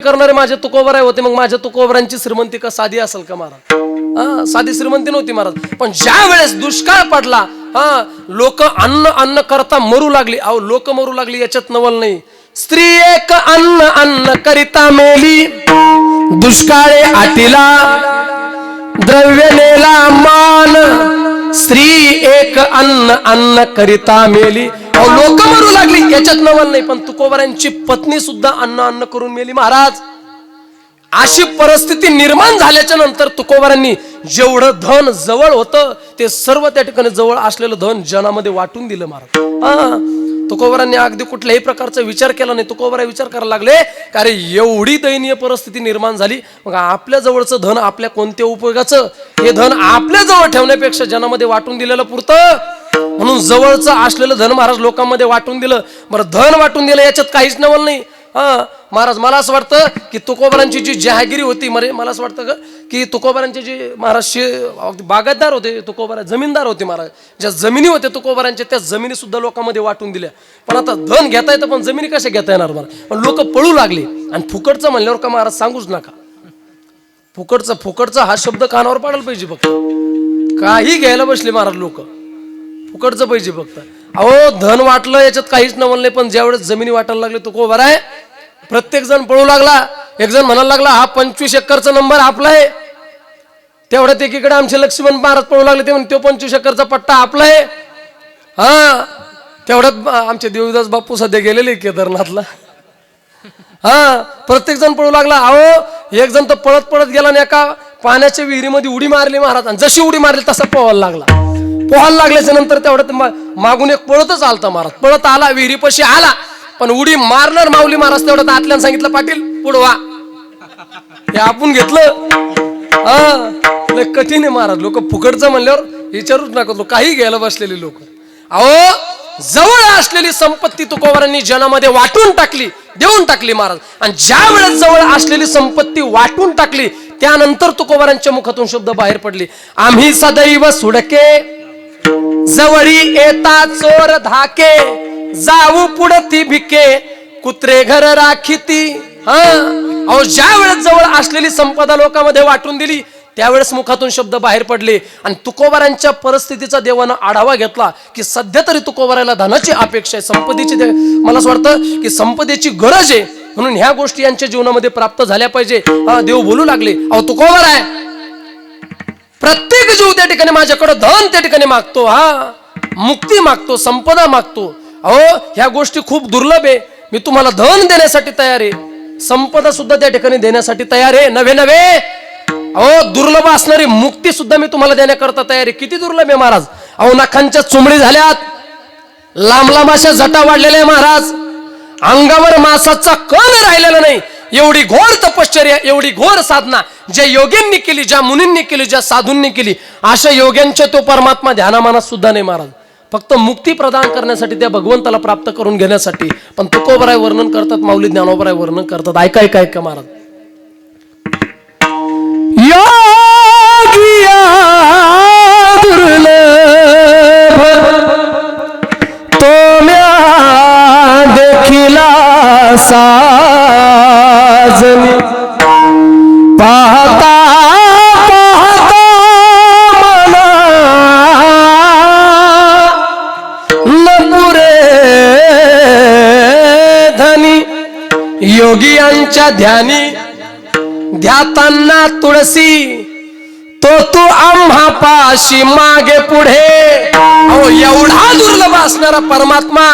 करणारे माझे तुकोबराय होते, मग माझ्या तुकोबरांची श्रीमंती का साधी असेल का महाराज? साधी श्रीमंती नव्हती महाराज. पण ज्या वेळेस दुष्काळ पडला, लोक अन्न करता मरू लागली. अहो लोक मरू लागली याच्यात नवल नाही. स्त्री एक अन्न करिता मेली, दुष्काळे आटीला द्रव्य नेला मान. स्त्री एक अन्न करिता मेली. अहो लोक मरू लागली याच्यात नवल नाही. पण तुकोबरांची पत्नी सुद्धा अन्न करून मेली महाराज. अशी परिस्थिती निर्माण झाल्याच्या नंतर तुकोबरांनी जेवढं धन जवळ होतं ते सर्व त्या ठिकाणी जवळ असलेलं धन जनामध्ये वाटून दिलं महाराज. तुकोबरांनी अगदी कुठल्याही प्रकारचा विचार केला नाही. तुकोबरा विचार करायला लागले, अरे एवढी दयनीय परिस्थिती निर्माण झाली, मग आपल्या जवळचं धन आपल्या कोणत्या उपयोगाचं? हे धन आपल्या जवळ ठेवण्यापेक्षा जनामध्ये वाटून दिलेलं पुरतं. म्हणून जवळचं असलेलं धन महाराज लोकांमध्ये वाटून दिलं. बरं, धन वाटून दिलं याच्यात काहीच नवल नाही. महाराज मला असं वाटतं की तुकोबरांची जी जहागिरी होती, मला असं वाटतं की तुकोबरांचे जे महाराज बागायतदार होते, तुकोबरा जमीनदार होते महाराज, ज्या जमिनी होत्या तुकोबरांच्या त्या जमिनी सुद्धा लोकांमध्ये वाटून दिल्या. पण आता धन घेता येतं पण जमिनी कशा घेता येणार महाराज? पण लोक पळू लागले. आणि फुकटचं म्हणल्यावर का महाराज सांगूच नका. फुकटचा हा शब्द कानावर पाडायला पाहिजे. फक्त काही घ्यायला बसले महाराज लोक, फुकटचं पाहिजे फक्त. अहो धन वाटलं याच्यात काहीच नवल नाही. पण ज्यावेळेस जमिनी वाटायला लागले तुकोबरा आहे, प्रत्येक जण पळू लागला. एक जण म्हणायला लागला हा 25 एकरचा नंबर आपला आहे. तेवढ्यात एकीकडे आमचे लक्ष्मण महाराज पळू लागले, ते म्हणते 25 एकरचा पट्टा आपला आहे. तेवढ्यात आमचे देवदास बापू सध्या गेलेले केदारनाथला. प्रत्येक जण पळू लागला. अहो एक जण तर पळत गेला आणि एका पाण्याच्या विहिरीमध्ये उडी मारली महाराज. आणि जशी उडी मारली तसा पोहायला लागला. पोहायला लागल्याच्या नंतर तेवढ्यात मागून एक पळतच आलता महाराज. पळत आला, विहिरीपाशी आला, पण उडी मारणार माऊली महाराज तेवढ्यात आतल्यानं सांगितलं, पाटील पुढवा. हे आपण घेतलं. कठीण आहे महाराज. लोक फुकटचं म्हणल्यावर विचारूच नका, काही घ्यायला बसलेले लोक. अहो जवळ असलेली संपत्ती तुकोबरांनी जनामध्ये वाटून टाकली, देऊन टाकली महाराज. आणि ज्या वेळेस जवळ असलेली संपत्ती वाटून टाकली त्यानंतर तुकोबरांच्या मुखातून शब्द बाहेर पडले, आम्ही सदैव सुडके जवळी येता चोर धाके, जाऊ पुढती भिके कुत्रे घर राखीती. अहो ज्या वेळेस जवळ असलेली संपदा लोकांमध्ये वाटून दिली त्यावेळेस मुखातून शब्द बाहेर पडले. आणि तुकोबरांच्या परिस्थितीचा देवानं आढावा घेतला की सध्या तरी तुकोबराला धनाची अपेक्षा आहे, संपदेची. मला असं वाटतं की संपदेची गरज आहे, म्हणून ह्या गोष्टी यांच्या जीवनामध्ये प्राप्त झाल्या पाहिजे. देव बोलू लागले, अहो तुकोबर आहे, प्रत्येक जीव त्या ठिकाणी माझ्याकडे धन त्या ठिकाणी मागतो, मुक्ती मागतो, संपदा मागतो. अहो ह्या गोष्टी खूप दुर्लभ आहे. मी तुम्हाला धन देण्यासाठी तयार आहे, संपदा सुद्धा त्या ठिकाणी देण्यासाठी तयार आहे. नव्हे अहो दुर्लभ असणारी मुक्ती सुद्धा मी तुम्हाला देण्याकरता तयार आहे. किती दुर्लभ आहे महाराज. अहो नखांच्या चुमडी झाल्यात, लांब अशा जटा वाढलेल्या महाराज, अंगावर मासाचा कण राहिलेला नाही. एवढी घोर तपश्चर्या, एवढी घोर साधना ज्या योग्यांनी केली, ज्या मुनींनी केली, ज्या साधूंनी केली, अशा योग्यांच्या तो परमात्मा ध्यानामानात सुद्धा नाही महाराज. फक्त मुक्ती प्रदान करण्यासाठी, त्या भगवंताला प्राप्त करून घेण्यासाठी. पण तुकोबराय वर्णन करतात, माऊली ज्ञानोबराय वर्णन करतात. ऐका महाराज. योगिया दुर्लभ तो म्या देखिला साजनी, पाहता मना नपुरे धनी. योगियांच्या ध्यानी ध्यातांना तुळसी, तो तू आम्हा पाशी मागे पुढे. अहो एवढा दुर्लभ असणारा परमात्मा